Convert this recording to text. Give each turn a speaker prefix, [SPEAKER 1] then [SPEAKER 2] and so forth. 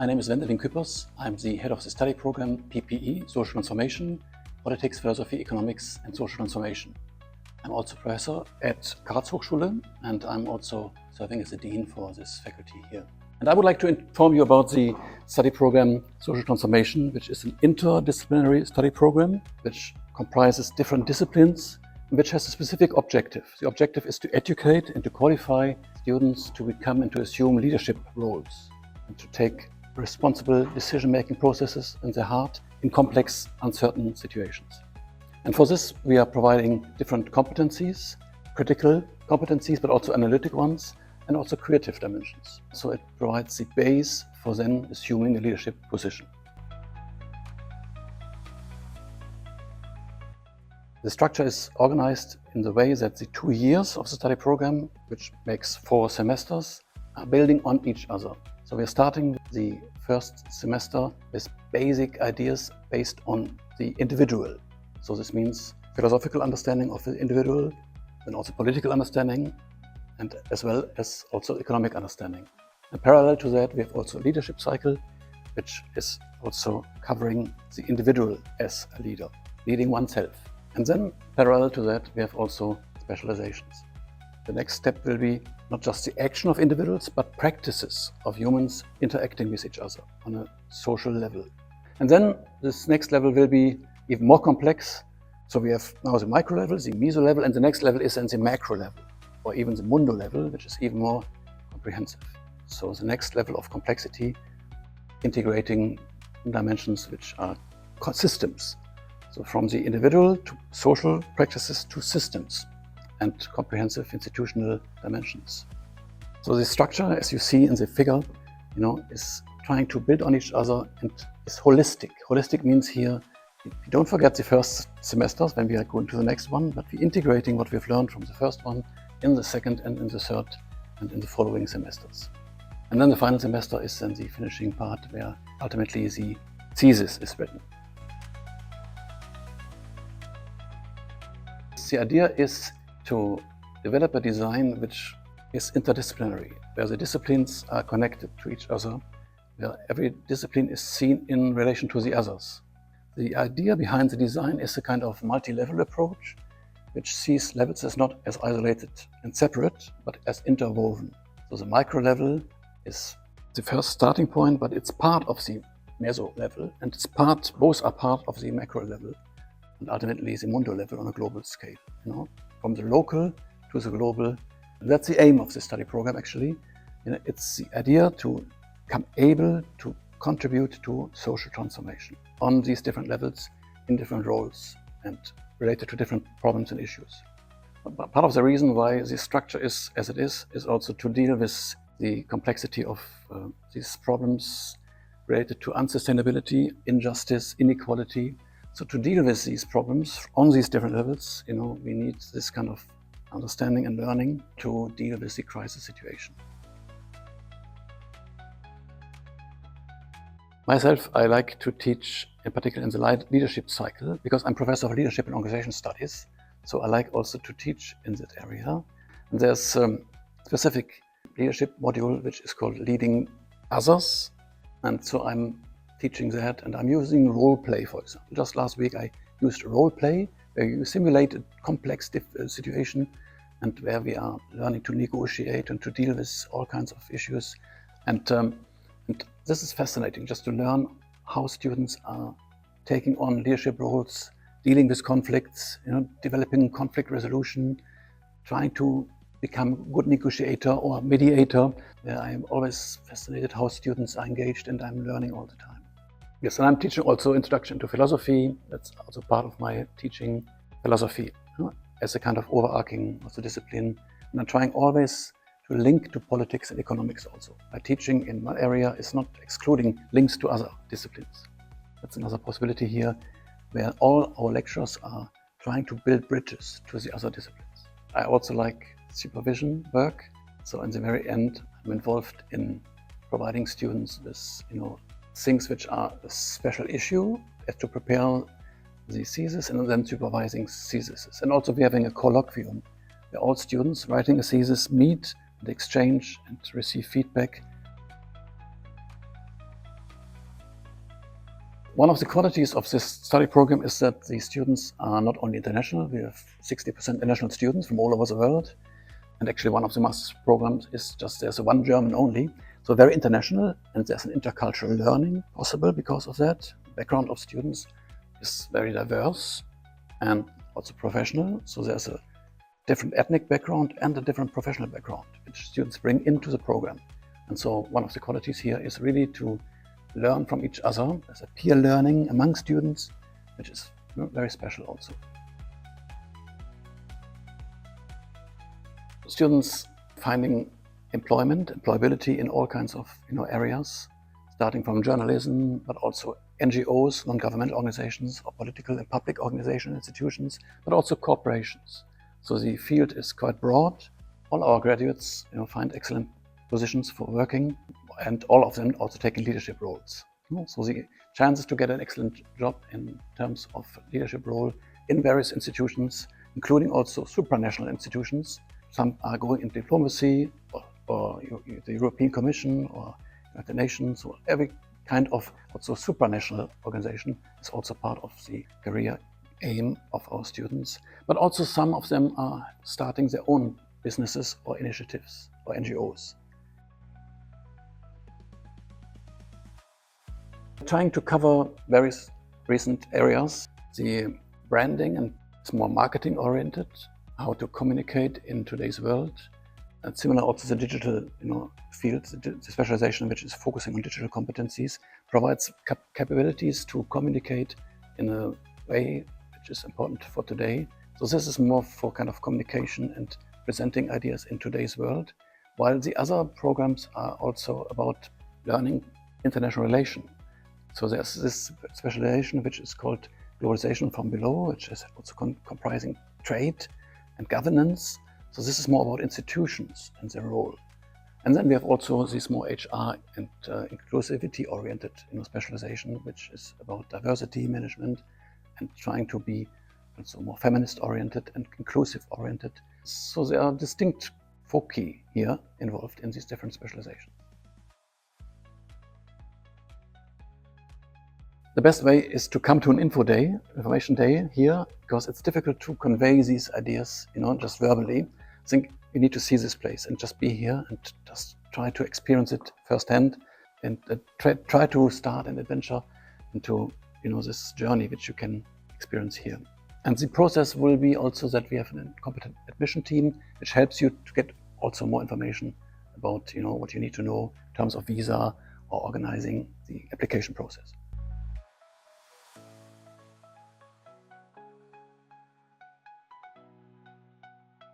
[SPEAKER 1] My name is Küpers. I'm the head of the study program PPE, Social Transformation, Politics, Philosophy, Economics and Social Transformation. I'm also professor at Karlshochschule and I'm also serving as the dean for this faculty here. And I would like to inform you about the study program Social Transformation, which is an interdisciplinary study program which comprises different disciplines, which has a specific objective. The objective is to educate and to qualify students to become and to assume leadership roles and to take responsible decision-making processes in their heart in complex, uncertain situations. And for this, we are providing different competencies, critical competencies, but also analytic ones, and also creative dimensions. So it provides the base for then assuming a leadership position. The structure is organized in the way that the 2 years of the study program, which makes 4 semesters, are building on each other. So we're starting the first semester with basic ideas based on the individual. So this means philosophical understanding of the individual, then also political understanding, and as well as also economic understanding. And parallel to that, we have also a leadership cycle, which is also covering the individual as a leader, leading oneself. And then parallel to that, we have also specializations. The next step will be not just the action of individuals, but practices of humans interacting with each other on a social level. And then this next level will be even more complex. So we have now the micro level, the meso level, and the next level is then the macro level, or even the mundo level, which is even more comprehensive. So the next level of complexity, integrating dimensions which are systems. So from the individual to social practices to systems and comprehensive institutional dimensions. So the structure, as you see in the figure, is trying to build on each other and is holistic. Holistic means here, we don't forget the first semesters when we are going to the next one, but we're integrating what we've learned from the first one in the second and in the third and in the following semesters. And then the final semester is then the finishing part where ultimately the thesis is written. The idea is to develop a design which is interdisciplinary, where the disciplines are connected to each other, where every discipline is seen in relation to the others. The idea behind the design is a kind of multi-level approach, which sees levels as not as isolated and separate, but as interwoven. So the micro level is the first starting point, but it's part of the meso level, and both are part of the macro level. And ultimately the mundo level on a global scale, from the local to the global. And that's the aim of the study program actually. It's the idea to become able to contribute to social transformation on these different levels in different roles and related to different problems and issues. But part of the reason why this structure is as it is also to deal with the complexity of these problems related to unsustainability, injustice, inequality. So to deal with these problems on these different levels, we need this kind of understanding and learning to deal with the crisis situation. Myself, I like to teach, in particular in the leadership cycle, because I'm professor of leadership and organization studies. So I like also to teach in that area. And there's a specific leadership module which is called Leading Others. And so I'm teaching that, and I'm using role play, for example. Just last week I used role play where you simulate a complex situation and where we are learning to negotiate and to deal with all kinds of issues. And this is fascinating, just to learn how students are taking on leadership roles, dealing with conflicts, developing conflict resolution, trying to become a good negotiator or mediator. I'm always fascinated how students are engaged, and I'm learning all the time. Yes, and I'm teaching also Introduction to Philosophy. That's also part of my teaching philosophy as a kind of overarching also discipline. And I'm trying always to link to politics and economics also. My teaching in my area is not excluding links to other disciplines. That's another possibility here, where all our lecturers are trying to build bridges to the other disciplines. I also like supervision work. So in the very end, I'm involved in providing students with, things which are a special issue as to prepare the thesis and then supervising theses. And also we're having a colloquium where all students writing a thesis meet and exchange and receive feedback. One of the qualities of this study program is that the students are not only international. We have 60% international students from all over the world. And actually one of the master's programs is just there's one German only. So very international, and there's an intercultural learning possible because of that. The background of students is very diverse and also professional. So there's a different ethnic background and a different professional background, which students bring into the program. And so one of the qualities here is really to learn from each other. There's a peer learning among students, which is very special also. Students finding employability in all kinds of areas, starting from journalism, but also NGOs, non-governmental organizations, or political and public organizations, institutions, but also corporations. So the field is quite broad. All our graduates find excellent positions for working, and all of them also taking leadership roles. So the chances to get an excellent job in terms of leadership role in various institutions, including also supranational institutions. Some are going in diplomacy or the European Commission or United Nations, or every kind of also supranational organization is also part of the career aim of our students. But also some of them are starting their own businesses or initiatives or NGOs. Trying to cover various recent areas. The branding, and it's more marketing oriented, how to communicate in today's world. And similar also the digital field, the specialization which is focusing on digital competencies, provides capabilities to communicate in a way which is important for today. So this is more for kind of communication and presenting ideas in today's world, while the other programs are also about learning international relation. So there's this specialization which is called globalization from below, which is also comprising trade and governance. So this is more about institutions and their role. And then we have also this more HR and inclusivity oriented specialization, which is about diversity management and trying to be also more feminist oriented and inclusive oriented. So there are distinct foci here involved in these different specializations. The best way is to come to an information day here, because it's difficult to convey these ideas, just verbally. I think you need to see this place and just be here and just try to experience it firsthand, and try to start an adventure into, this journey which you can experience here. And the process will be also that we have a competent admission team, which helps you to get also more information about, what you need to know in terms of visa or organizing the application process.